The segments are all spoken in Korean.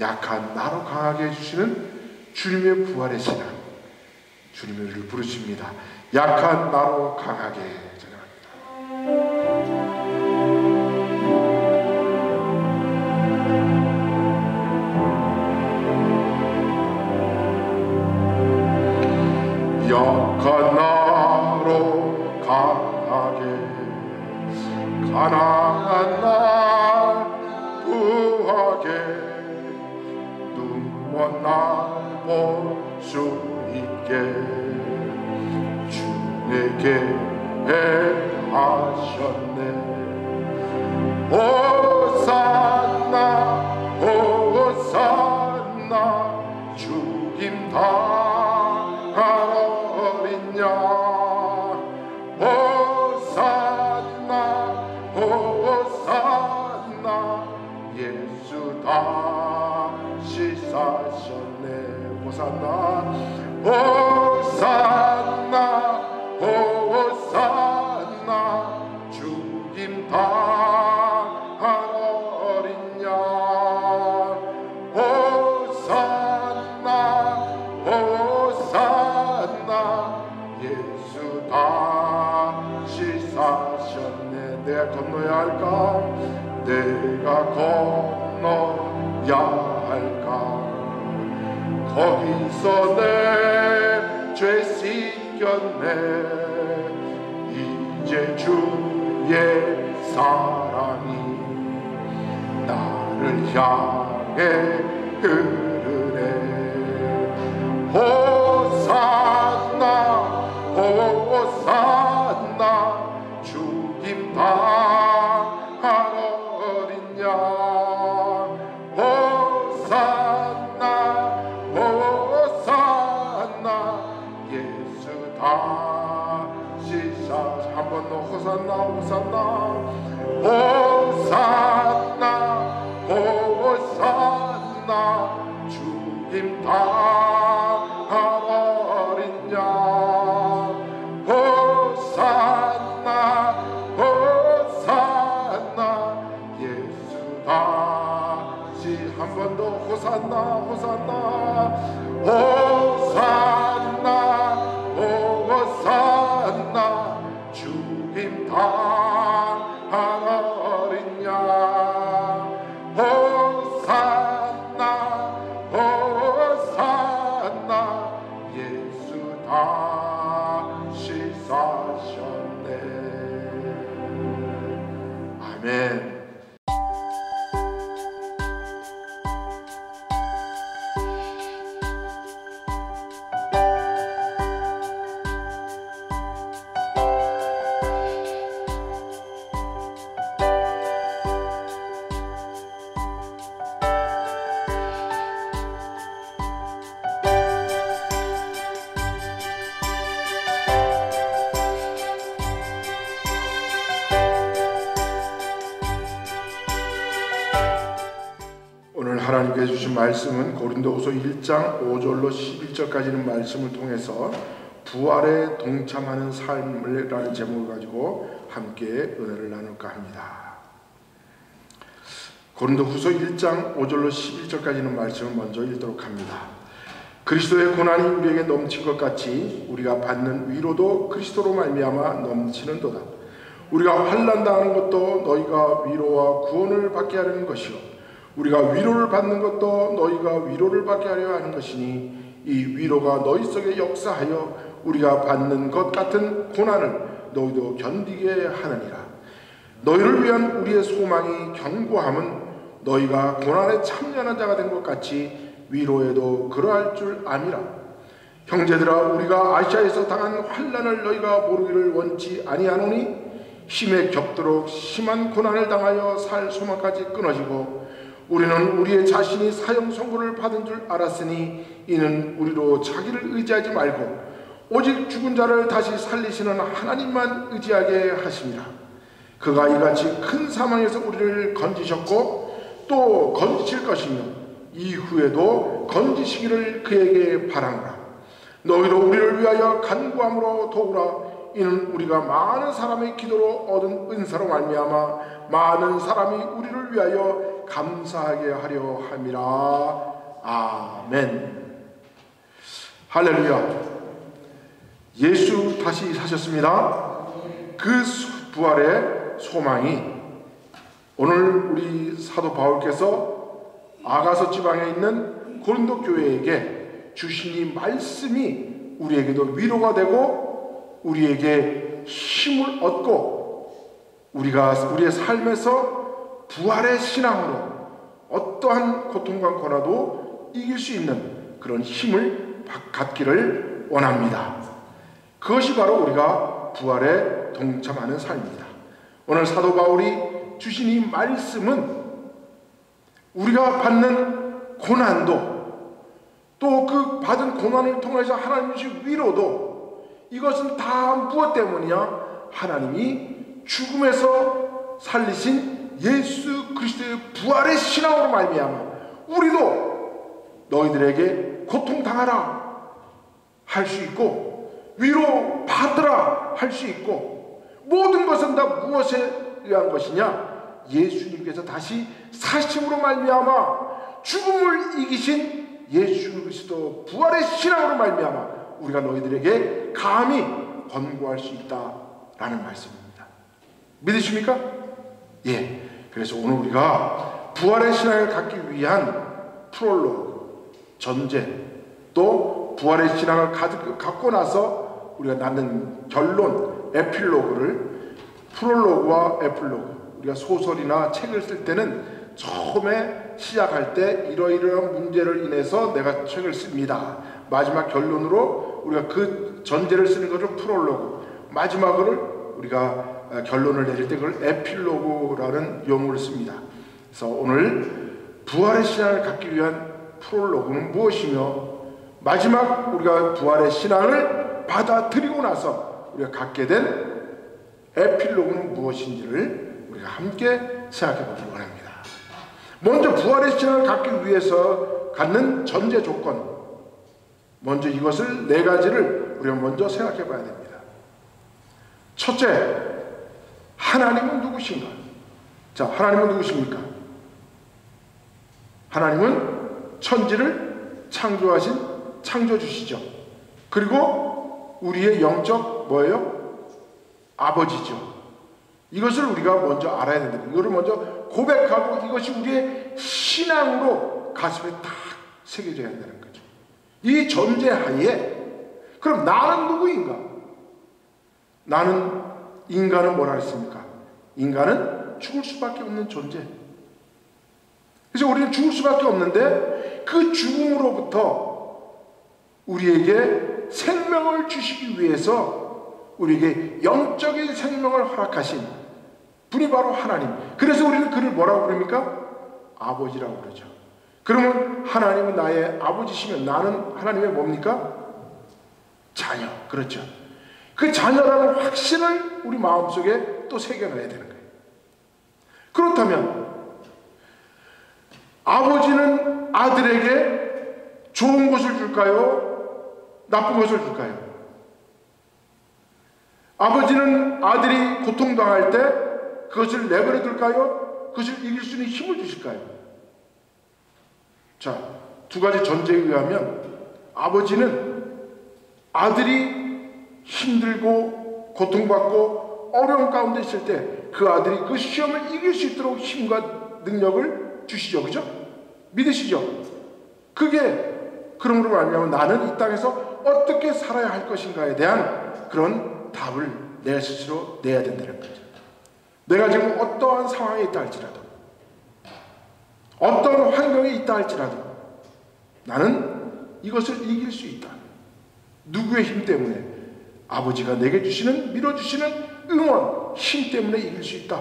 약한 나로 강하게 해주시는 주님의 부활의 신앙, 주님의 우리를 부르십니다. 약한 나로 강하게 전합니다. 약한 나로 강하게 가난한 날 구하게 눈먼 날 볼 수 있게 주 내게 하셨네. 호산나 호산나 죽임 당한 어린 양 호산나 호산나 예수 다시 사셨네. 호산나 호산나 호산나 죽임 당한 어린 양 호산나 호산나 예수 다시 사셨네. 내가 건너야 할까? 내가 건너야 할까? 거기서 내 죄 씻겼네. 이제 주의 사랑이 나를 향해 흐르네. 호산나 호산나 죽임 당한 어린 양 호산나 호산나 예수 다시 사시. 한 번 더 호산나 호산나 호산나 호산나 죽임 당한 어린 양 호산나 호산나 예수 다시. 한 번 더 호산나 호산나 호산나 호산나 죽임 당한 어린 양 호산나 호산나 예수 다시 사셨네. 아멘. 하나님께 주신 말씀은 고린도후서 1장 5절로 11절까지는 말씀을 통해서 부활에 동참하는 삶이라는 제목을 가지고 함께 은혜를 나눌까 합니다. 고린도후서 1장 5절로 11절까지는 말씀을 먼저 읽도록 합니다. 그리스도의 고난이 우리에게 넘친 것 같이 우리가 받는 위로도 그리스도로 말미암아 넘치는도다. 우리가 환난당하는 것도 너희가 위로와 구원을 받게 하려는 것이요 우리가 위로를 받는 것도 너희가 위로를 받게 하려 하는 것이니 이 위로가 너희 속에 역사하여 우리가 받는 것 같은 고난을 너희도 견디게 하느니라. 너희를 위한 우리의 소망이 견고함은 너희가 고난에 참여하는 자가 된 것 같이 위로에도 그러할 줄 아니라. 형제들아, 우리가 아시아에서 당한 환난을 너희가 모르기를 원치 아니하노니 힘에 겹도록 심한 고난을 당하여 살 소망까지 끊어지고 우리는 우리의 자신이 사형 선고를 받은 줄 알았으니 이는 우리로 자기를 의지하지 말고 오직 죽은 자를 다시 살리시는 하나님만 의지하게 하심이라. 그가 이같이 큰 사망에서 우리를 건지셨고 또 건지실 것이며 이후에도 건지시기를 그에게 바라노라. 너희도 우리를 위하여 간구함으로 도우라. 이는 우리가 많은 사람의 기도로 얻은 은사로 말미암아 많은 사람이 우리를 위하여 감사하게 하려 함이라. 아멘. 할렐루야. 예수 다시 사셨습니다. 그 부활의 소망이 오늘 우리 사도 바울께서 아가서 지방에 있는 고린도 교회에게 주신 이 말씀이 우리에게도 위로가 되고 우리에게 힘을 얻고 우리의 삶에서 부활의 신앙으로 어떠한 고통과 고난도 이길 수 있는 그런 힘을 갖기를 원합니다. 그것이 바로 우리가 부활에 동참하는 삶입니다. 오늘 사도 바울이 주신 이 말씀은 우리가 받는 고난도 또 그 받은 고난을 통해서 하나님 주신 위로도 이것은 다 무엇 때문이냐? 하나님이 죽음에서 살리신 예수 그리스도의 부활의 신앙으로 말미암아 우리도 너희들에게 고통당하라 할 수 있고 위로 받으라 할 수 있고 모든 것은 다 무엇에 의한 것이냐? 예수님께서 다시 사심으로 말미암아 죽음을 이기신 예수 그리스도 부활의 신앙으로 말미암아 우리가 너희들에게 감히 권고할 수 있다라는 말씀입니다. 믿으십니까? 예. 그래서 오늘 우리가 부활의 신앙을 갖기 위한 프롤로그, 전제, 또 부활의 신앙을 갖고 나서 우리가 낳는 결론, 에필로그를 프롤로그와 에필로그, 우리가 소설이나 책을 쓸 때는 처음에 시작할 때 이러이러한 문제를 인해서 내가 책을 씁니다. 마지막 결론으로 우리가 그 전제를 쓰는 것을 프롤로그, 마지막으로 우리가 결론을 내릴 때 그걸 에필로그라는 용어를 씁니다. 그래서 오늘 부활의 신앙을 갖기 위한 프롤로그는 무엇이며 마지막 우리가 부활의 신앙을 받아들이고 나서 우리가 갖게 된 에필로그는 무엇인지를 우리가 함께 생각해 보기를 원합니다. 먼저 부활의 신앙을 갖기 위해서 갖는 전제 조건, 먼저 이것을 네 가지를 우리가 먼저 생각해 봐야 됩니다. 첫째, 하나님은 누구신가? 자, 하나님은 누구십니까? 하나님은 천지를 창조하신 창조주시죠. 그리고 우리의 영적 뭐예요? 아버지죠. 이것을 우리가 먼저 알아야 된다. 이거를 먼저 고백하고 이것이 우리의 신앙으로 가슴에 딱 새겨져야 한다는 거죠. 이 전제하에 그럼 나는 누구인가? 나는 인간은 뭐라 했습니까? 인간은 죽을 수밖에 없는 존재. 그래서 우리는 죽을 수밖에 없는데 그 죽음으로부터 우리에게 생명을 주시기 위해서 우리에게 영적인 생명을 허락하신 분이 바로 하나님. 그래서 우리는 그를 뭐라고 부릅니까? 아버지라고 그러죠. 그러면 하나님은 나의 아버지시면 나는 하나님의 뭡니까? 자녀. 그렇죠. 그 자녀라는 확신을 우리 마음속에 또 새겨놔야 되는 거예요. 그렇다면 아버지는 아들에게 좋은 것을 줄까요? 나쁜 것을 줄까요? 아버지는 아들이 고통당할 때 그것을 내버려 둘까요? 그것을 이길 수 있는 힘을 주실까요? 자, 두 가지 전제에 의하면 아버지는 아들이 힘들고 고통받고 어려운 가운데 있을 때 그 아들이 그 시험을 이길 수 있도록 힘과 능력을 주시죠. 그죠? 믿으시죠? 그게 그러므로 말미암아 나는 이 땅에서 어떻게 살아야 할 것인가에 대한 그런 답을 내 스스로 내야 된다는 거죠. 내가 지금 어떠한 상황에 있다 할지라도 어떤 환경에 있다 할지라도 나는 이것을 이길 수 있다. 누구의 힘 때문에? 아버지가 내게 주시는 밀어주시는 응원, 힘 때문에 이길 수 있다.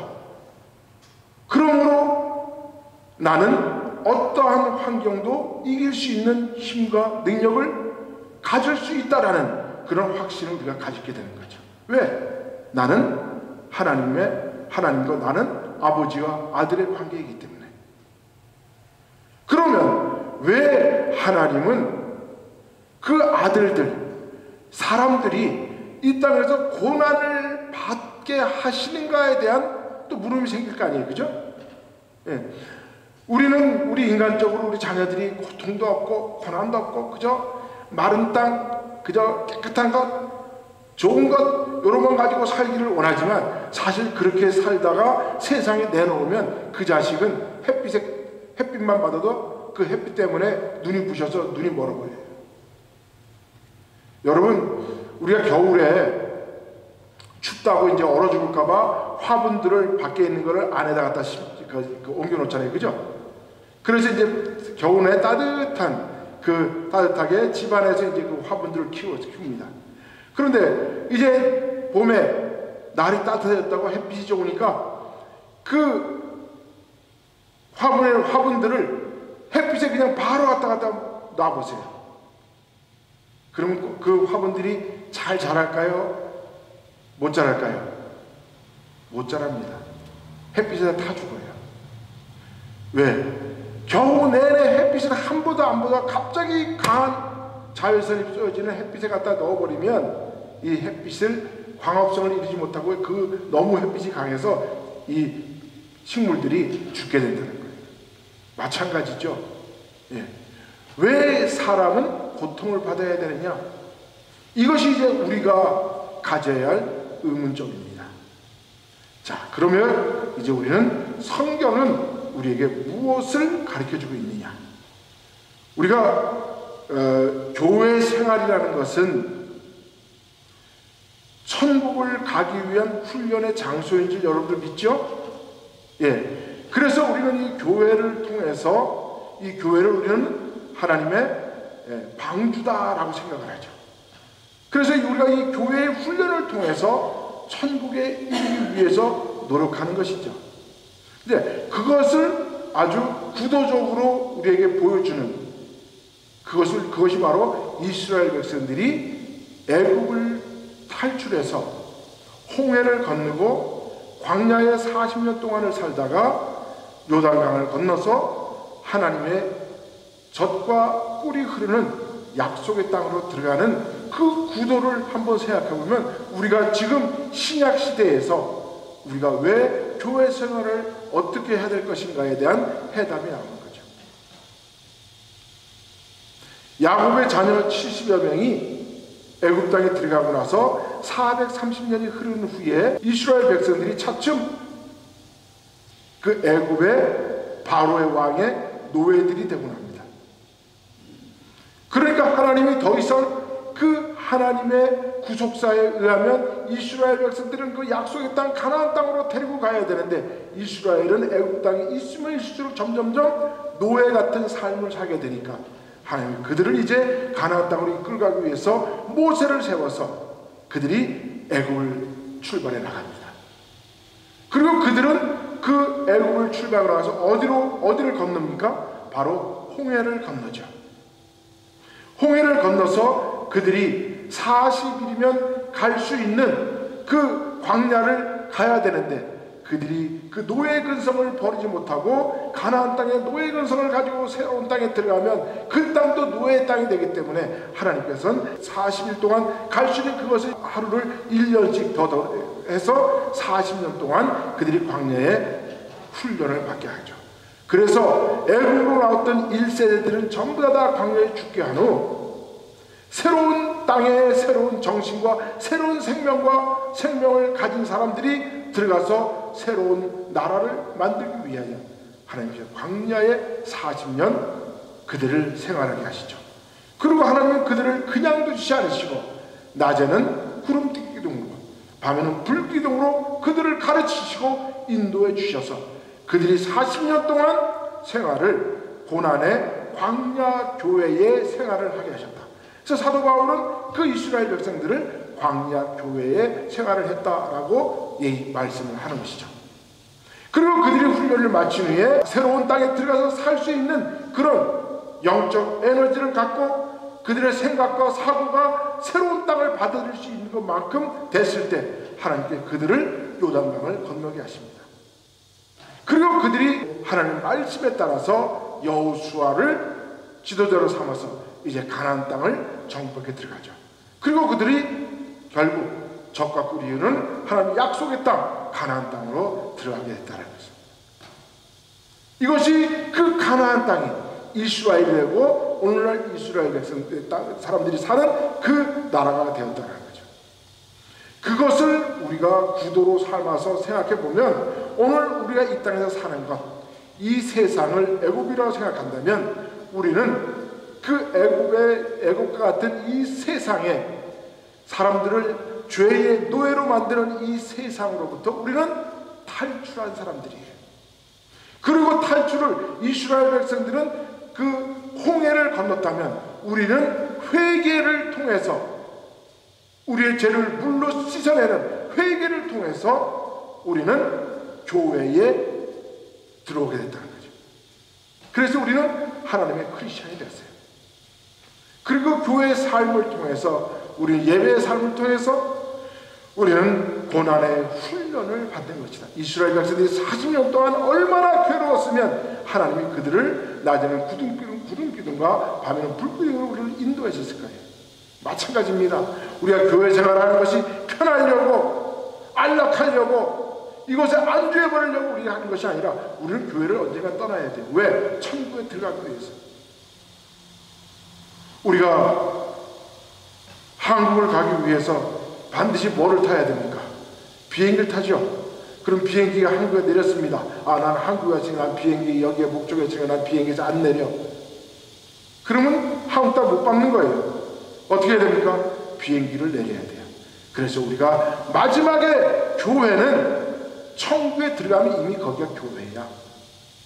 그러므로 나는 어떠한 환경도 이길 수 있는 힘과 능력을 가질 수 있다라는 그런 확신을 우리가 가지게 되는 거죠. 왜? 나는 하나님과 나는 아버지와 아들의 관계이기 때문에. 그러면 왜 하나님은 그 아들들, 사람들이 이 땅에서 고난을 받게 하시는가에 대한 또 물음이 생길 거 아니에요, 그죠? 예. 우리 인간적으로 우리 자녀들이 고통도 없고 고난도 없고, 그죠? 마른 땅, 그저 깨끗한 것, 좋은 것, 이런 것 가지고 살기를 원하지만, 사실 그렇게 살다가 세상에 내놓으면 그 자식은 햇빛만 받아도 그 햇빛 때문에 눈이 부셔서 눈이 멀어버려요. 여러분, 우리가 겨울에 춥다고 이제 얼어 죽을까봐 화분들을 밖에 있는 거를 안에다 갖다 옮겨 놓잖아요, 그죠? 그래서 이제 겨울에 따뜻하게 집안에서 이제 그 화분들을 키웁니다. 그런데 이제 봄에 날이 따뜻해졌다고 햇빛이 좋으니까 그 화분들을 햇빛에 그냥 바로 갖다 놔보세요. 그러면 그 화분들이 잘 자랄까요? 못 자랄까요? 못 자랍니다. 햇빛에 다 죽어요. 왜? 겨우 내내 햇빛을 한 보도 안 보다 갑자기 강한 자외선이 쏘여지는 햇빛에 갖다 넣어버리면 이 햇빛을 광합성을 이루지 못하고 너무 햇빛이 강해서 이 식물들이 죽게 된다는 거예요. 마찬가지죠. 예. 왜 사람은 고통을 받아야 되느냐? 이것이 이제 우리가 가져야 할 의문점입니다. 자, 그러면 이제 우리는 성경은 우리에게 무엇을 가르쳐주고 있느냐? 우리가 교회 생활이라는 것은 천국을 가기 위한 훈련의 장소인 줄 여러분들 믿죠? 예. 그래서 우리는 이 교회를 통해서 이 교회를 우리는 하나님의 방주다라고 생각을 하죠. 그래서 우리가 이 교회의 훈련을 통해서 천국에 이르기 위해서 노력하는 것이죠. 근데 그것을 아주 구도적으로 우리에게 보여주는 그것이 바로 이스라엘 백성들이 애굽을 탈출해서 홍해를 건너고 광야에 40년 동안을 살다가 요단강을 건너서 하나님의 젖과 꿀이 흐르는 약속의 땅으로 들어가는 그 구도를 한번 생각해보면 우리가 지금 신약시대에서 우리가 왜 교회 생활을 어떻게 해야 될 것인가에 대한 해답이 나오는 거죠. 야곱의 자녀 70여 명이 애굽 땅에 들어가고 나서 430년이 흐른 후에 이스라엘 백성들이 차츰 그 애굽의 바로의 왕의 노예들이 되고 납니다. 그러니까 하나님이 더 이상 그 하나님의 구속사에 의하면 이스라엘 백성들은 그 약속의 땅 가나안 땅으로 데리고 가야 되는데 이스라엘은 애굽 땅에 있으면 있을수록 점점점 노예 같은 삶을 살게 되니까 하나님이 그들을 이제 가나안 땅으로 이끌어가기 위해서 모세를 세워서 그들이 애굽을 출발해 나갑니다. 그리고 그들은 그 애굽을 출발해 나가서 어디를 건넙니까? 바로 홍해를 건너죠. 홍해를 건너서 그들이 40일이면 갈 수 있는 그 광야를 가야 되는데 그들이 그 노예 근성을 버리지 못하고 가나안 땅에 노예 근성을 가지고 새로운 땅에 들어가면 그 땅도 노예의 땅이 되기 때문에 하나님께서는 40일 동안 갈 수 있는 그것을 하루를 1년씩 더 해서 40년 동안 그들이 광야에 훈련을 받게 하죠. 그래서 애굽으로 나왔던 1세대들은 전부 다 광야에 죽게 한 후 새로운 땅에 새로운 정신과 새로운 생명을 가진 사람들이 들어가서 새로운 나라를 만들기 위하여 하나님께서 광야에 40년 그들을 생활하게 하시죠. 그리고 하나님은 그들을 그냥 두지 않으시고 낮에는 구름 기둥으로 밤에는 불 기둥으로 그들을 가르치시고 인도해 주셔서 그들이 40년 동안 생활을 고난의 광야 교회의 생활을 하게 하셨다. 그래서 사도 바울은 그 이스라엘 백성들을 광야 교회에 생활을 했다라고 말씀을 하는 것이죠. 그리고 그들이 훈련을 마친 후에 새로운 땅에 들어가서 살 수 있는 그런 영적 에너지를 갖고 그들의 생각과 사고가 새로운 땅을 받아들일 수 있는 것만큼 됐을 때 하나님께 그들을 요단강을 건너게 하십니다. 그리고 그들이 하나님 말씀에 따라서 여호수아를 지도자로 삼아서 이제 가나안 땅을 정복해 들어가죠. 그리고 그들이 결국 적과 꿀 이유는 하나님 약속의 땅 가나안 땅으로 들어가게 됐다는 거죠. 이것이 그 가나안 땅이 이스라엘이 되고 오늘날 이스라엘 사람들이 사는 그 나라가 되었다는 거죠. 그것을 우리가 구도로 삼아서 생각해 보면 오늘 우리가 이 땅에서 사는 것, 이 세상을 애굽이라고 생각한다면 우리는 그 애굽과 같은 이 세상에 사람들을 죄의 노예로 만드는 이 세상으로부터 우리는 탈출한 사람들이에요. 그리고 탈출을 이스라엘 백성들은 그 홍해를 건넜다면 우리는 회개를 통해서 우리의 죄를 물로 씻어내는 회개를 통해서 우리는 교회에 들어오게 됐다는 거죠. 그래서 우리는 하나님의 크리스천이 됐어요. 그리고 교회의 삶을 통해서 우리는 예배의 삶을 통해서 우리는 고난의 훈련을 받는 것이다. 이스라엘 백성들이 40년 동안 얼마나 괴로웠으면 하나님이 그들을 낮에는 구름기둥과 밤에는 불기둥으로 우리를 인도하셨을 거예요. 마찬가지입니다. 우리가 교회 생활하는 것이 편하려고 안락하려고 이곳에 안주해버리려고 우리가 하는 것이 아니라 우리는 교회를 언젠가 떠나야 돼요. 왜? 천국에 들어가기 위해서. 우리가 한국을 가기 위해서 반드시 뭐를 타야 됩니까? 비행기를 타죠. 그럼 비행기가 한국에 내렸습니다. 난 한국에 왔으니 난 비행기 여기에 목적에 있으니 난 비행기에서 안 내려. 그러면 한국 땅 못 박는 거예요. 어떻게 해야 됩니까? 비행기를 내려야 돼요. 그래서 우리가 마지막에 교회는 천국에 들어가면 이미 거기가 교회야.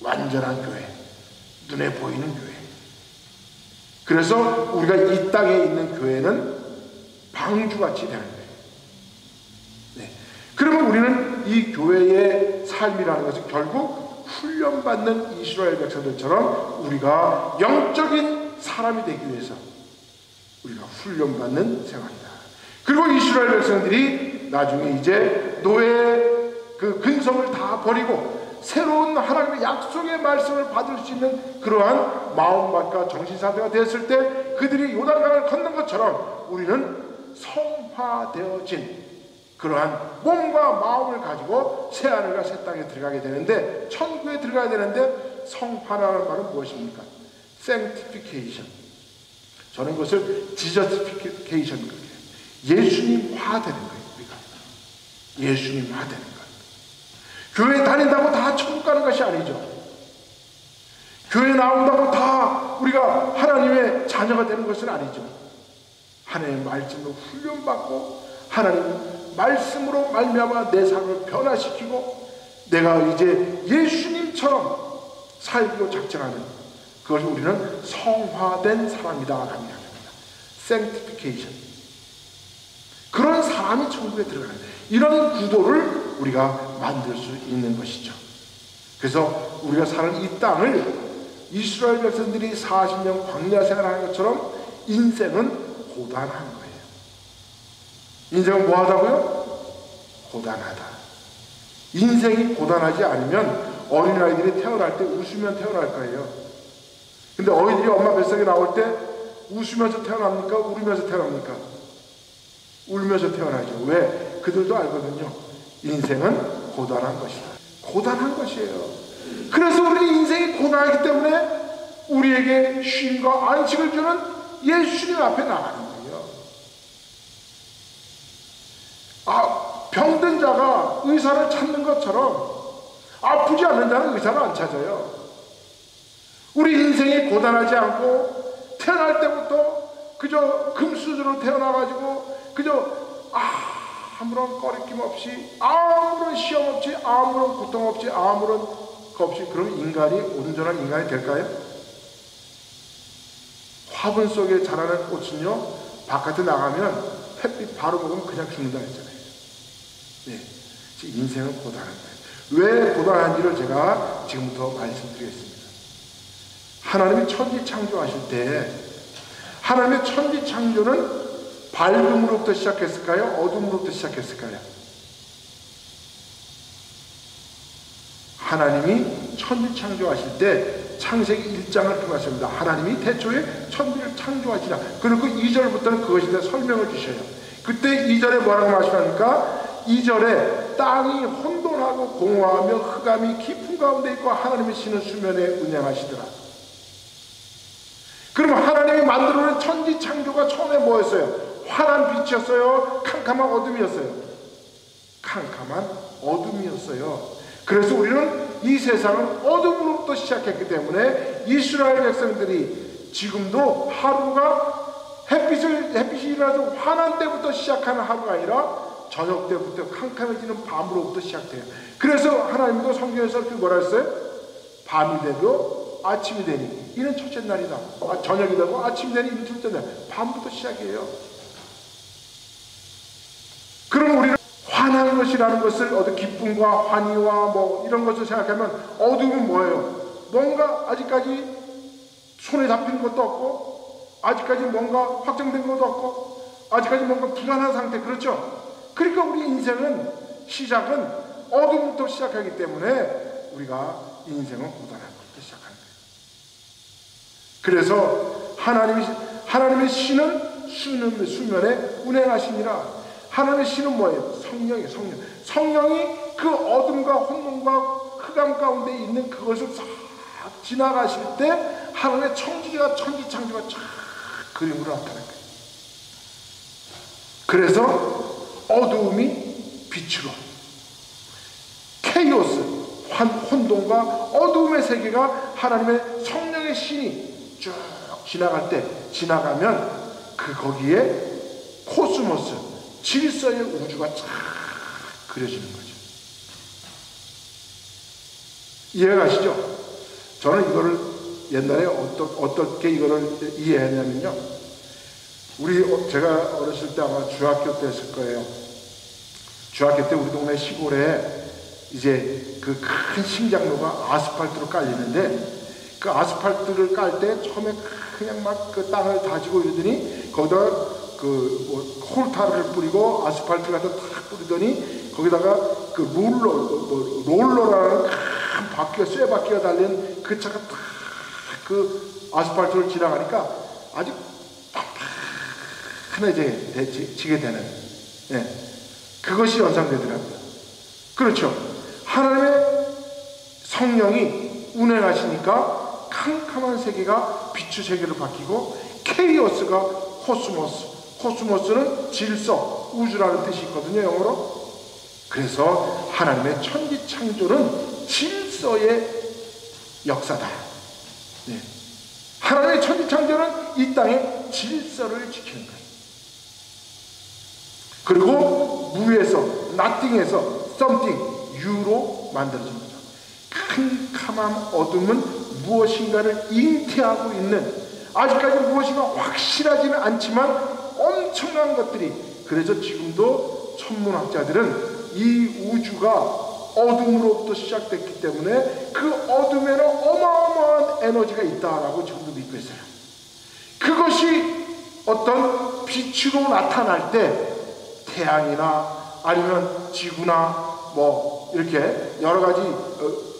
완전한 교회. 눈에 보이는 교회. 그래서 우리가 이 땅에 있는 교회는 방주같이 되는 거예요. 네. 그러면 우리는 이 교회의 삶이라는 것은 결국 훈련받는 이스라엘 백성들처럼 우리가 영적인 사람이 되기 위해서 우리가 훈련받는 생활이다. 그리고 이스라엘 백성들이 나중에 이제 노예의 그 근성을 다 버리고 새로운 하나님의 약속의 말씀을 받을 수 있는 그러한 마음밭과 정신상태가 되었을 때 그들이 요단강을 건넌 것처럼 우리는 성화되어진 그러한 몸과 마음을 가지고 새하늘과 새 땅에 들어가게 되는데 천국에 들어가야 되는데 성화라는 말은 무엇입니까? sanctification. 저는 그것을 지저스피케이션 그래요. 예수님화 되는 거예요. 우리가 예수님화 되는 거예요. 교회 다닌다고 다 천국 가는 것이 아니죠. 교회 나온다고 다 우리가 하나님의 자녀가 되는 것은 아니죠. 하나님의 말씀으로 훈련받고 하나님 말씀으로 말미암아 내 삶을 변화시키고 내가 이제 예수님처럼 살기로 작정하는 그것을 우리는 성화된 사람이다 라고 합니다. sanctification. 그런 사람이 천국에 들어가는 이런 구도를 우리가 만들 수 있는 것이죠. 그래서 우리가 사는 이 땅을 이스라엘 백성들이 40년 광야 생활하는 것처럼 인생은 고단한 거예요. 인생은 뭐 하다고요? 고단하다. 인생이 고단하지 않으면 어린아이들이 태어날 때 웃으면 태어날 거예요. 근데 어린이들이 엄마 뱃속에 나올 때 웃으면서 태어납니까? 울으면서 태어납니까? 울면서 태어나죠. 왜? 그들도 알거든요. 인생은 고단한 것이다. 고단한 것이에요. 그래서 우리 인생이 고단하기 때문에 우리에게 쉼과 안식을 주는 예수님 앞에 나가는 거예요. 병든 자가 의사를 찾는 것처럼 아프지 않는 자는 의사를 안 찾아요. 우리 인생이 고단하지 않고 태어날 때부터 그저 금수저로 태어나가지고 그저 아무런 꺼리낌 없이 아무런 시험 없이 아무런 고통 없이 아무런 것 없이 그러면 인간이 온전한 인간이 될까요? 화분 속에 자라는 꽃은요 바깥에 나가면 햇빛 바로 먹으면 그냥 죽는다 했잖아요. 네, 인생은 고단한 거예요. 왜 고단한지를 제가 지금부터 말씀드리겠습니다. 하나님이 천지 창조하실 때 하나님의 천지 창조는 밝음으로부터 시작했을까요? 어둠으로부터 시작했을까요? 하나님이 천지 창조하실 때 창세기 1장을 통하십니다. 하나님이 태초에 천지를 창조하시라. 그리고 2절부터는 그것에 대해 설명을 주셔요. 그때 2절에 뭐라고 말씀하니까 2절에 땅이 혼돈하고 공허하며 흑암이 깊은 가운데 있고 하나님의 신은 수면에 운행하시더라. 그럼 하나님이 만들어낸 천지 창조가 처음에 뭐였어요? 환한 빛이었어요? 캄캄한 어둠이었어요? 캄캄한 어둠이었어요. 그래서 우리는 이 세상은 어둠으로부터 시작했기 때문에 이스라엘 백성들이 지금도 하루가 햇빛이 일어나서 환한 때부터 시작하는 하루가 아니라 저녁 때부터 캄캄해지는 밤으로부터 시작돼요. 그래서 하나님도 성경에서 그 뭐라 했어요? 밤이 되고 아침이 되니 이는 첫째 날이다. 저녁이 되고 아침이 되니 이는 둘째 날. 밤부터 시작이에요. 그럼 우리는 환한 것이라는 것을 어떤 기쁨과 환희와 뭐 이런 것을 생각하면 어둠은 뭐예요? 뭔가 아직까지 손에 잡히는 것도 없고 아직까지 뭔가 확정된 것도 없고 아직까지 뭔가 불안한 상태. 그렇죠? 그러니까 우리 인생은 시작은 어둠부터 시작하기 때문에 우리가 인생은 고단함부터 시작하는 거예요. 그래서 하나님의 신은 수면에 운행하시니라. 하나님의 신은 뭐예요? 성령이에요. 성령이 그 어둠과 혼돈과 흑암 가운데 있는 그것을 싹 지나가실 때 하나님의 천지 창조가 쫙 그림으로 나타난 거예요. 그래서 어두움이 빛으로, 케이오스, 혼돈과 어두움의 세계가 하나님의 성령의 신이 쭉 지나가면 거기에 코스모스, 질서의 우주가 쫙 그려지는 거죠. 이해가시죠? 저는 이거를 옛날에 어떻게 이거를 이해했냐면요. 제가 어렸을 때 아마 중학교 때 했을 거예요. 중학교 때 우리 동네 시골에 이제 그 큰 심장로가 아스팔트로 깔리는데 그 아스팔트를 깔 때 처음에 그냥 막 그 땅을 다지고 이러더니 거기다가 홀타를 뿌리고 아스팔트 갖다 탁 뿌리더니 거기다가 그 롤러라는 큰 바퀴가 쇠 바퀴가 달린 그 차가 탁 그 아스팔트를 지나가니까 아주 팍팍해지게 되는, 그것이 연상되더라고요. 그렇죠. 하나님의 성령이 운행하시니까 캄캄한 세계가 빛의 세계로 바뀌고 케이오스가 코스모스는 질서, 우주라는 뜻이 있거든요, 영어로. 그래서 하나님의 천지 창조는 질서의 역사다. 하나님의 천지 창조는 이 땅의 질서를 지키는 거예요. 그리고 무에서, nothing에서 something, you로 만들어진 거죠. 캄캄한 어둠은 무엇인가를 잉태하고 있는, 아직까지 무엇인가 확실하지는 않지만 엄청난 것들이, 그래서 지금도 천문학자들은 이 우주가 어둠으로부터 시작됐기 때문에 그 어둠에는 어마어마한 에너지가 있다라고 지금도 믿고 있어요. 그것이 어떤 빛으로 나타날 때 태양이나 아니면 지구나 뭐 이렇게 여러 가지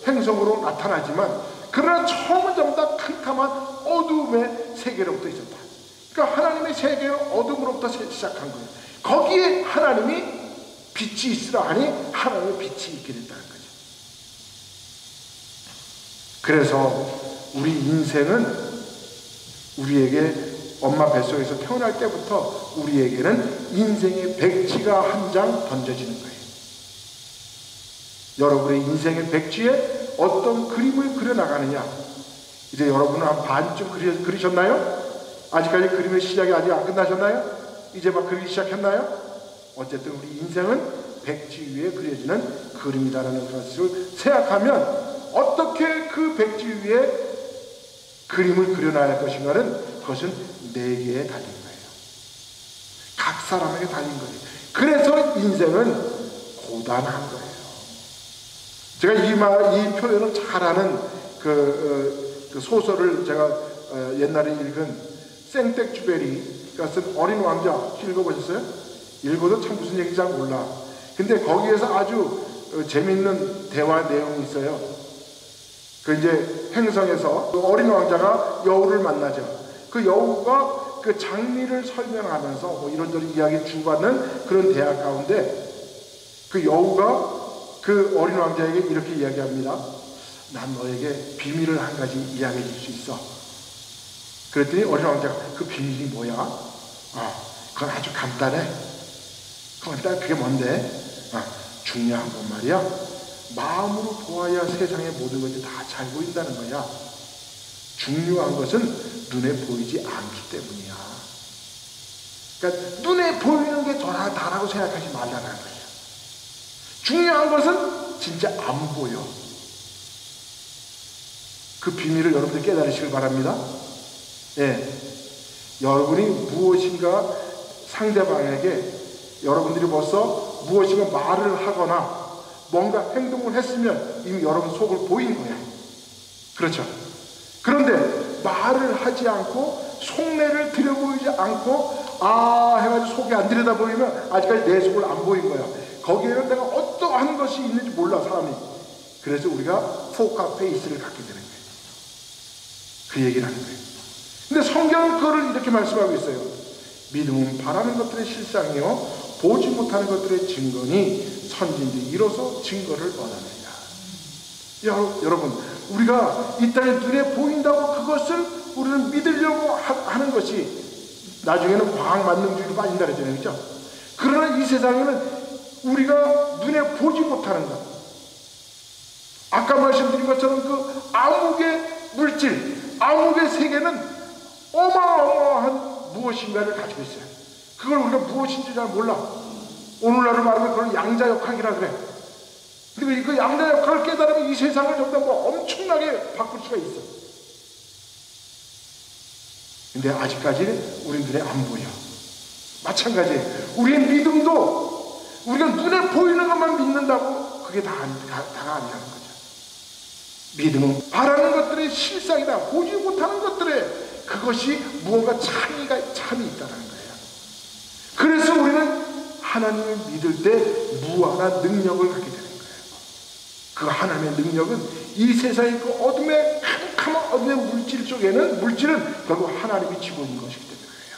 행성으로 나타나지만, 그러나 처음은 전부 다 캄캄한 어둠의 세계로부터 있었다. 그러니까 하나님의 세계는 어둠으로부터 시작한 거예요. 거기에 하나님이 빛이 있으라 하니 하나님의 빛이 있게 됐다는 거죠. 그래서 우리 인생은 우리에게 엄마 뱃속에서 태어날 때부터 우리에게는 인생의 백지가 한 장 던져지는 거예요. 여러분의 인생의 백지에 어떤 그림을 그려나가느냐, 이제 여러분은 한 반쯤 그리셨나요? 아직까지 그림의 시작이 아직 안 끝나셨나요? 이제 막 그리기 시작했나요? 어쨌든 우리 인생은 백지 위에 그려지는 그림이다라는 것을 생각하면 어떻게 그 백지 위에 그림을 그려놔야 할 것인가는 그것은 내게에 달린 거예요. 각 사람에게 달린 거예요. 그래서 인생은 고단한 거예요. 제가 이 표현을 잘하는 그 소설을 제가 옛날에 읽은 생텍쥐베리가 쓴 어린 왕자 혹시 읽어보셨어요? 읽어도 참 무슨 얘기인지 잘 몰라. 근데 거기에서 아주 재밌는 대화 내용이 있어요. 그 이제 행성에서 그 어린 왕자가 여우를 만나죠. 그 여우가 그 장미를 설명하면서 뭐 이런저런 이야기 주고받는 그런 대화 가운데 그 여우가 그 어린 왕자에게 이렇게 이야기합니다. 난 너에게 비밀을 한 가지 이야기해 줄 수 있어. 그랬더니 어린 왕자가 그 비밀이 뭐야? 그건 아주 간단해. 그게 뭔데? 중요한 건 말이야. 마음으로 보아야 세상의 모든 것이 다 잘 보인다는 거야. 중요한 것은 눈에 보이지 않기 때문이야. 그러니까 눈에 보이는 게 다라고 생각하지 말라는 거야. 중요한 것은 진짜 안 보여. 그 비밀을 여러분들 깨달으시길 바랍니다. 예. 여러분이 무엇인가 상대방에게 여러분들이 벌써 무엇인가 말을 하거나 뭔가 행동을 했으면 이미 여러분 속을 보인 거예요. 그렇죠? 그런데 말을 하지 않고 속내를 들여보이지 않고 해가지고 속이 안 들여다보이면 아직까지 내 속을 안 보인 거야. 거기에는 내가 어떠한 것이 있는지 몰라 사람이. 그래서 우리가 포커 페이스를 갖게 되는 거예요. 그 얘기를 하는 거예요. 근데 성경은 그거를 이렇게 말씀하고 있어요. 믿음은 바라는 것들의 실상이요 보지 못하는 것들의 증거니 선진들이 이로써 증거를 얻어내냐. 여러분, 우리가 이 땅에 눈에 보인다고 그것을 우리는 믿으려고 하는 것이 나중에는 과학 만능주의로 빠진다 그러잖아요. 그렇죠? 그러나 이 세상에는 우리가 눈에 보지 못하는 것, 아까 말씀드린 것처럼 그 암흑의 물질, 암흑의 세계는 어마어마한 무엇인가를 가지고 있어요. 그걸 우리가 무엇인지 잘 몰라. 오늘날로 말하면 그걸 양자역학이라 그래. 그리고 그 양자역학을 깨달으면 이 세상을 전부 다 엄청나게 바꿀 수가 있어. 근데 아직까지는 우리 눈에 안 보여. 마찬가지예요. 우리의 믿음도 우리가 눈에 보이는 것만 믿는다고 그게 다가 아니라는 거죠. 믿음은 바라는 것들의 실상이다. 보지 못하는 것들의 그것이 무언가 참이 있다는 거예요. 그래서 우리는 하나님을 믿을 때 무한한 능력을 갖게 되는 거예요. 그 하나님의 능력은 이 세상의 그 어둠의 캄캄한 어둠의 물질은 결국 하나님이 쥐고 있는 것이기 때문이에요.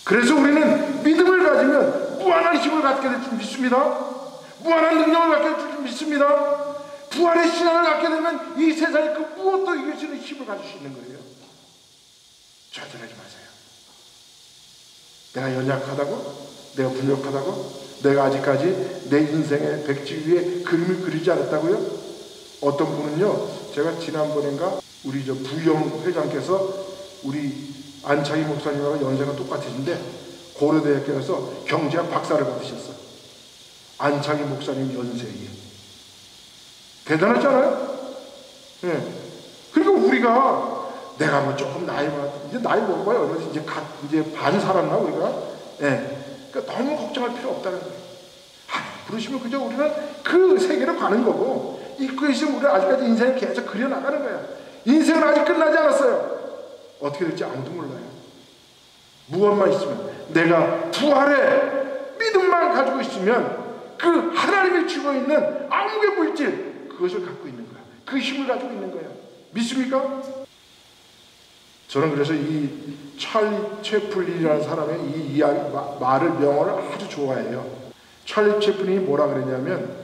그래서 우리는 믿음을 가지면 무한한 힘을 갖게 될 줄 믿습니다. 무한한 능력을 갖게 될 줄 믿습니다. 부활의 신앙을 갖게 되면 이 세상의 그 무엇도 이길 수 있는 힘을 가질 수 있는 거예요. 좌절하지 마세요. 내가 연약하다고? 내가 부족하다고? 내가 아직까지 내 인생의 백지 위에 그림을 그리지 않았다고요? 어떤 분은요, 제가 지난번인가 우리 부영 회장께서 우리 안창희 목사님하고 연세가 똑같으신데 고려대학교에서 경제학 박사를 받으셨어요. 안창희 목사님 연세에. 대단하잖아요? 예. 그리고 우리가 내가 뭐 조금 이제 나이 먹어봐요. 얼마 이제 반 살았나 우리가? 예. 그러니까 너무 걱정할 필요 없다는 거예요. 부르시면 그저 우리는 그 세계로 가는 거고, 그 있으면 우리는 아직까지 인생을 계속 그려나가는 거야. 인생은 아직 끝나지 않았어요. 어떻게 될지 아무도 몰라요. 무엇만 있으면, 내가 부활의 믿음만 가지고 있으면 그 하나님이 쥐고 있는 암흑의 물질, 그것을 갖고 있는 거야. 그 힘을 가지고 있는 거야. 믿습니까? 저는 그래서 이 찰리 채플린이라는 사람의 이 이야기, 명언을 아주 좋아해요. 찰리 채플린이 뭐라 그랬냐면,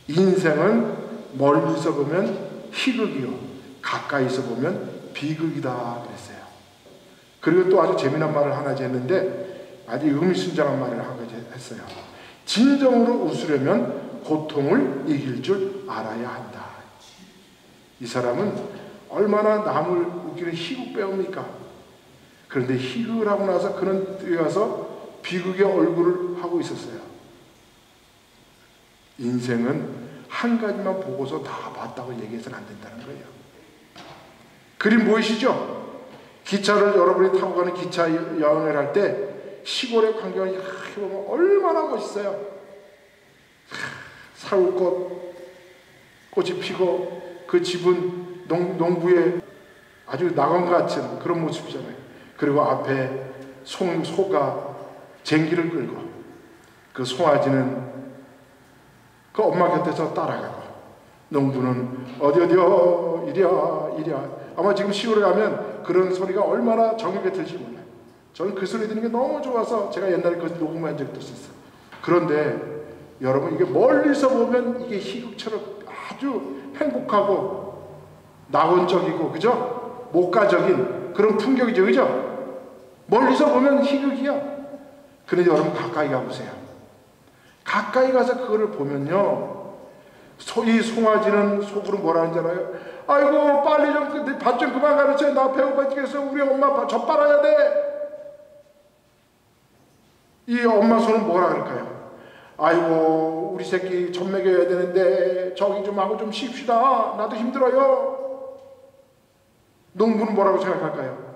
인생은 멀리서 보면 희극이요, 가까이서 보면 비극이다 그랬어요. 그리고 또 아주 재미난 말을 하나 했는데, 아주 의미심장한 말을 한 가지 했어요. 진정으로 웃으려면 고통을 이길 줄 알아야 한다. 이 사람은 얼마나 남을 웃기는 희극 배우입니까? 그런데 희극을 하고 나서 그는 뒤에 가서 비극의 얼굴을 하고 있었어요. 인생은 한 가지만 보고서 다 봤다고 얘기해서는 안 된다는 거예요. 그림 보이시죠? 기차를 여러분이 타고 가는 기차 여행을 할 때 시골의 광경을 이렇게 보면 얼마나 멋있어요. 사울꽃이 피고 그 집은 농부의 아주 낙원 같은 그런 모습이잖아요. 그리고 앞에 소가 쟁기를 끌고, 그 송아지는 그 엄마 곁에서 따라가고, 농부는 어디요 이랴 아마 지금 시골에 가면 그런 소리가 얼마나 정겹게 들지 몰라요. 저는 그 소리 듣는 게 너무 좋아서 제가 옛날에 그 녹음한 적도 있었어요. 그런데 여러분, 이게 멀리서 보면 이게 희극처럼 아주 행복하고 낙원적이고, 그죠? 목가적인 그런 풍경이죠, 그죠? 멀리서 보면 희극이야. 그런데 여러분, 가까이 가보세요. 가까이 가서 그거를 보면요, 이 송아지는 속으로 뭐라 하는지 알아요? 아이고, 빨리 좀 밥 좀 그만 가르쳐. 나 배고파 죽겠어. 우리 엄마 젖 빨아야 돼. 이 엄마 손은 뭐라 그럴까요? 아이고, 우리 새끼 젖 먹여야 되는데 저기 좀 하고 좀 쉽시다. 나도 힘들어요. 농부는 뭐라고 생각할까요?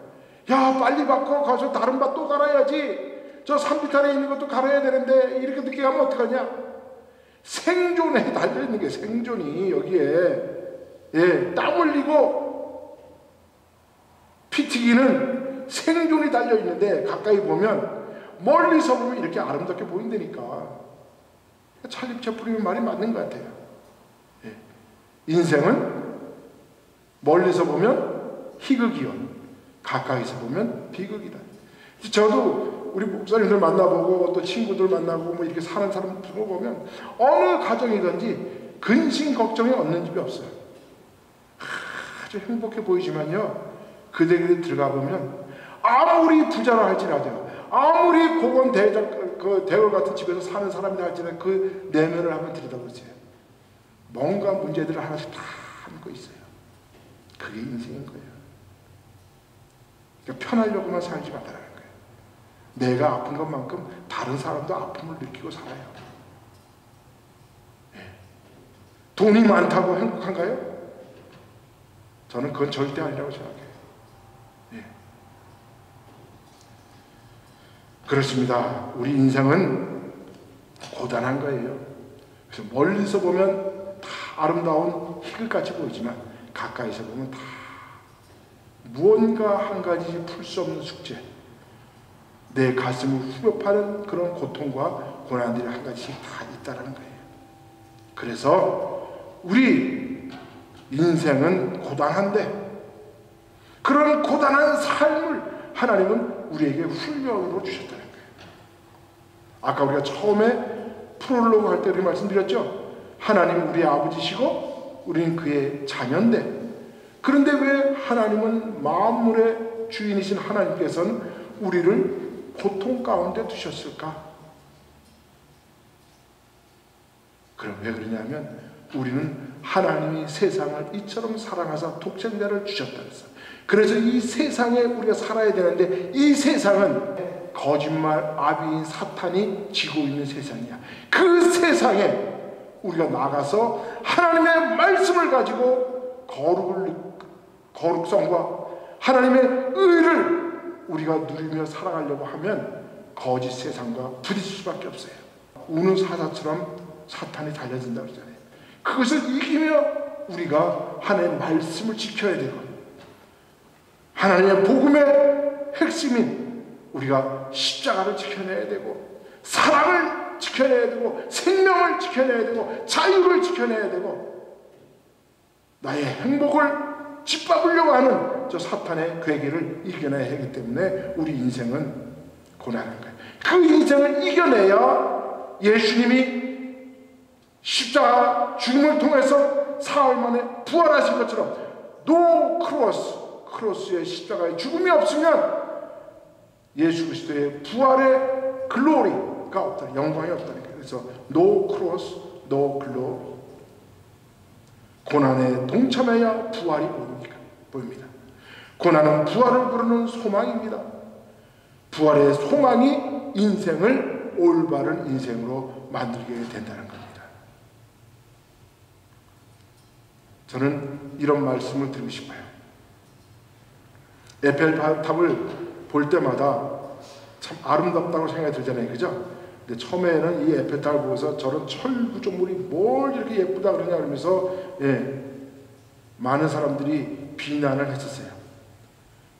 야, 빨리 바꿔 가서 다른 밭 또 갈아야지. 저 산비탈에 있는 것도 갈아야 되는데 이렇게 늦게 가면 어떡하냐? 생존에 달려있는 게, 생존이 여기에, 예, 땀 흘리고 피 튀기는 생존이 달려있는데, 가까이 보면, 멀리서 보면 이렇게 아름답게 보인다니까. 찰리 채플린의 말이 맞는 것 같아요. 예. 인생은 멀리서 보면 희극이요, 가까이서 보면 비극이다. 저도 우리 목사님들 만나보고 또 친구들 만나고 뭐 이렇게 사는 사람 보면 어느 가정이든지 근심 걱정이 없는 집이 없어요. 아주 행복해 보이지만요, 그 댁에 들어가 보면 아무리 부자라 할지라도, 아무리 고건 대월 같은 집에서 사는 사람이라 할지라도 그 내면을 한번 들여다보세요. 뭔가 문제들을 하나씩 다 안고 있어요. 그게 인생인 거예요. 그러니까 편하려고만 살지 말라는 거예요. 내가 아픈 것만큼 다른 사람도 아픔을 느끼고 살아요. 예. 돈이 많다고 행복한가요? 저는 그건 절대 아니라고 생각해요. 예. 그렇습니다. 우리 인생은 고단한 거예요. 그래서 멀리서 보면 다 아름다운 희극같이 보이지만 가까이서 보면 다 무언가 한 가지 풀 수 없는 숙제, 내 가슴을 후벼파는 그런 고통과 고난들이 한 가지씩 다 있다는 거예요. 그래서 우리 인생은 고단한데, 그런 고단한 삶을 하나님은 우리에게 훈련으로 주셨다는 거예요. 아까 우리가 처음에 프롤로그 할 때 그렇게 말씀드렸죠. 하나님은 우리의 아버지시고 우리는 그의 자녀인데, 그런데 왜 하나님은 만물의 주인이신 하나님께서는 우리를 고통 가운데 두셨을까? 그럼 왜 그러냐면, 우리는 하나님이 세상을 이처럼 사랑하사 독생자를 주셨다 그랬어. 그래서 이 세상에 우리가 살아야 되는데, 이 세상은 거짓말 아비인 사탄이 지고 있는 세상이야. 그 세상에 우리가 나가서 하나님의 말씀을 가지고 거룩성과 하나님의 의를 우리가 누리며 살아가려고 하면 거짓 세상과 부딪힐 수밖에 없어요. 우는 사자처럼 사탄이 달려든다고 그러잖아요. 그것을 이기며 우리가 하나님의 말씀을 지켜야 되고, 하나님의 복음의 핵심인 우리가 십자가를 지켜내야 되고, 사랑을 지켜내야 되고, 생명을 지켜내야 되고, 자유를 지켜내야 되고, 나의 행복을 짓밟으려고 하는 저 사탄의 괴계를 이겨내야 하기 때문에 우리 인생은 고난한 거예요. 그 인생을 이겨내야 예수님이 십자가 죽음을 통해서 사흘 만에 부활하신 것처럼, 노 크로스의 십자가의 죽음이 없으면 예수 그리스도의 부활의 글로리가 없다, 영광이 없다는 거예요. 그래서 노 크로스, 노 글로리. 고난에 동참해야 부활이 보입니다. 고난은 부활을 부르는 소망입니다. 부활의 소망이 인생을 올바른 인생으로 만들게 된다는 겁니다. 저는 이런 말씀을 드리고 싶어요. 에펠탑을 볼 때마다 참 아름답다고 생각이 들잖아요, 그죠? 근데 처음에는 이 에펠탑을 보고서 저런 철구조물이 뭘 이렇게 예쁘다 그러냐 그러면서, 예, 많은 사람들이 비난을 했었어요.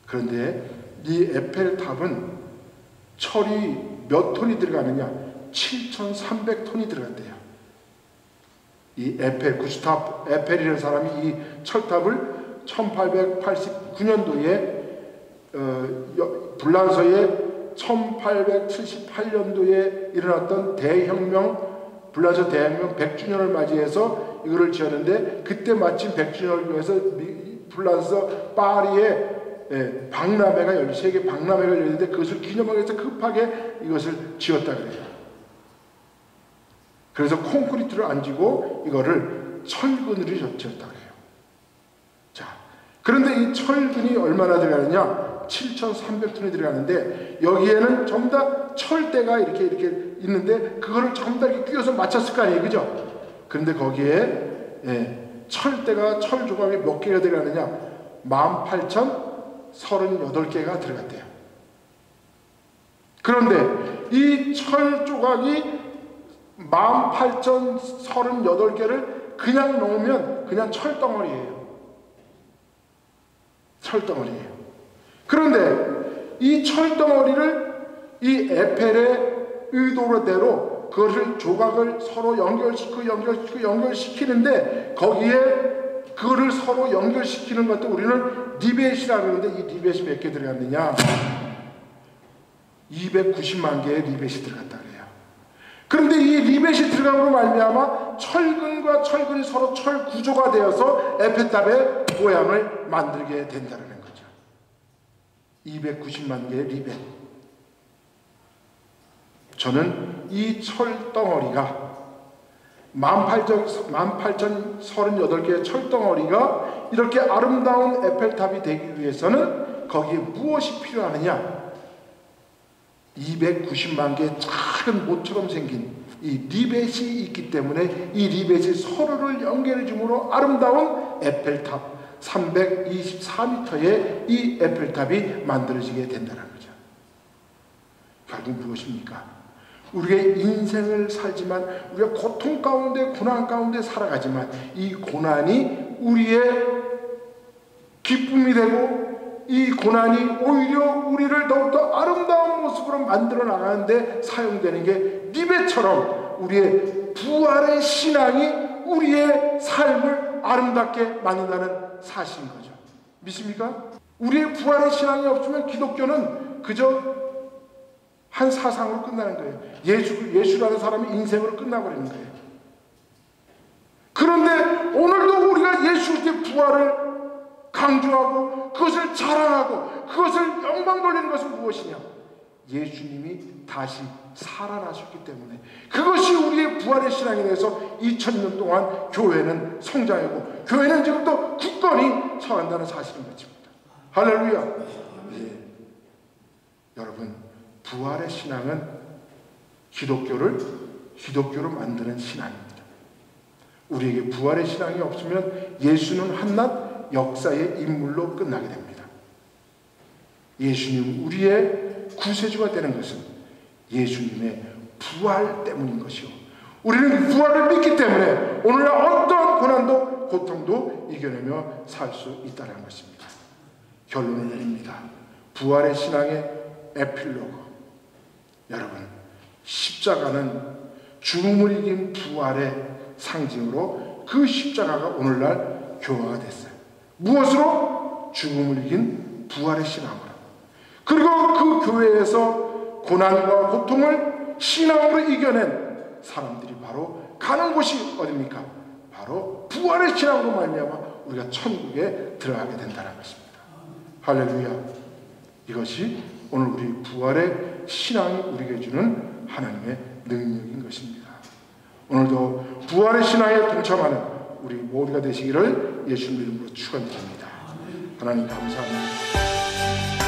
그런데 이 에펠탑은 철이 몇 톤이 들어가느냐? 7,300톤이 들어갔대요. 이 구스타프 에펠이라는 사람이 이 철탑을 1889년도에 불란서의 1878년도에 일어났던 대혁명, 불란서 대혁명 100주년을 맞이해서 이거를 지었는데, 그때 마침 100주년을 위해서 불란서 파리에 박람회가 세계 박람회가 열리는데, 그것을 기념하기 위해서 급하게 이것을 지었다 그래요. 그래서 콘크리트를 안 지고 이거를 철근으로 지었다 그래요. 자, 그런데 이 철근이 얼마나 들어가느냐? 7,300톤이 들어가는데, 여기에는 전부 다 철대가 이렇게 있는데, 그거를 전부 다 이렇게 끼워서 맞췄을 거 아니에요, 그죠? 그런데 거기에 철대가, 철 조각이 몇 개가 들어가느냐? 18,038개가 들어갔대요. 그런데 이 철 조각이 18,038개를 그냥 놓으면 그냥 철덩어리예요. 철덩어리예요. 그런데 이 철덩어리를 이 에펠의 의도대로 그것을 조각을 서로 연결시키는데, 거기에 그거를 서로 연결시키는 것도 우리는 리벳이라고 하는데, 이 리벳이 몇 개 들어갔느냐? 290만 개의 리벳이 들어갔다 그래요. 그런데 이 리벳이 들어감으로 말미암아 철근과 철근이 서로 철 구조가 되어서 에펠탑의 모양을 만들게 된다는 거죠. 290만 개의 리벳. 저는 이 철덩어리가 18,038개의 철덩어리가 이렇게 아름다운 에펠탑이 되기 위해서는 거기에 무엇이 필요하느냐? 290만 개의 작은 모처럼 생긴 이 리벳이 있기 때문에, 이 리벳이 서로를 연결해 주므로 아름다운 에펠탑 324m의 이 에펠탑이 만들어지게 된다는 거죠. 결국 무엇입니까? 우리의 인생을 살지만, 우리가 고통 가운데, 고난 가운데 살아가지만, 이 고난이 우리의 기쁨이 되고, 이 고난이 오히려 우리를 더욱더 아름다운 모습으로 만들어 나가는데 사용되는 게 리벳처럼, 우리의 부활의 신앙이 우리의 삶을 아름답게 만든다는 사실인 거죠. 믿습니까? 우리의 부활의 신앙이 없으면 기독교는 그저 한 사상으로 끝나는 거예요. 예수라는 사람이 인생으로 끝나버리는 거예요. 그런데 오늘도 우리가 예수의 부활을 강조하고 그것을 자랑하고 그것을 영광 돌리는 것은 무엇이냐? 예수님이 다시 살아나셨기 때문에, 그것이 우리의 부활의 신앙에 대해서 2000년 동안 교회는 성장하고 교회는 지금도 굳건히 처한다는 사실인 것입니다. 할렐루야. 네. 여러분, 부활의 신앙은 기독교로 만드는 신앙입니다. 우리에게 부활의 신앙이 없으면 예수는 한낱 역사의 인물로 끝나게 됩니다. 예수님, 우리의 구세주가 되는 것은 예수님의 부활 때문인 것이요, 우리는 부활을 믿기 때문에 오늘날 어떤 고난도 고통도 이겨내며 살 수 있다는 것입니다. 결론을 내립니다. 부활의 신앙의 에필로그. 여러분, 십자가는 죽음을 이긴 부활의 상징으로, 그 십자가가 오늘날 교화가 됐어요. 무엇으로? 죽음을 이긴 부활의 신앙으로. 그리고 그 교회에서 고난과 고통을 신앙으로 이겨낸 사람들이 바로 가는 곳이 어디입니까? 바로 부활의 신앙으로 말미암아 우리가 천국에 들어가게 된다는 것입니다. 할렐루야. 이것이 오늘 우리 부활의 신앙이 우리에게 주는 하나님의 능력인 것입니다. 오늘도 부활의 신앙에 동참하는 우리 모두가 되시기를 예수님 이름으로 축원드립니다. 하나님 감사합니다.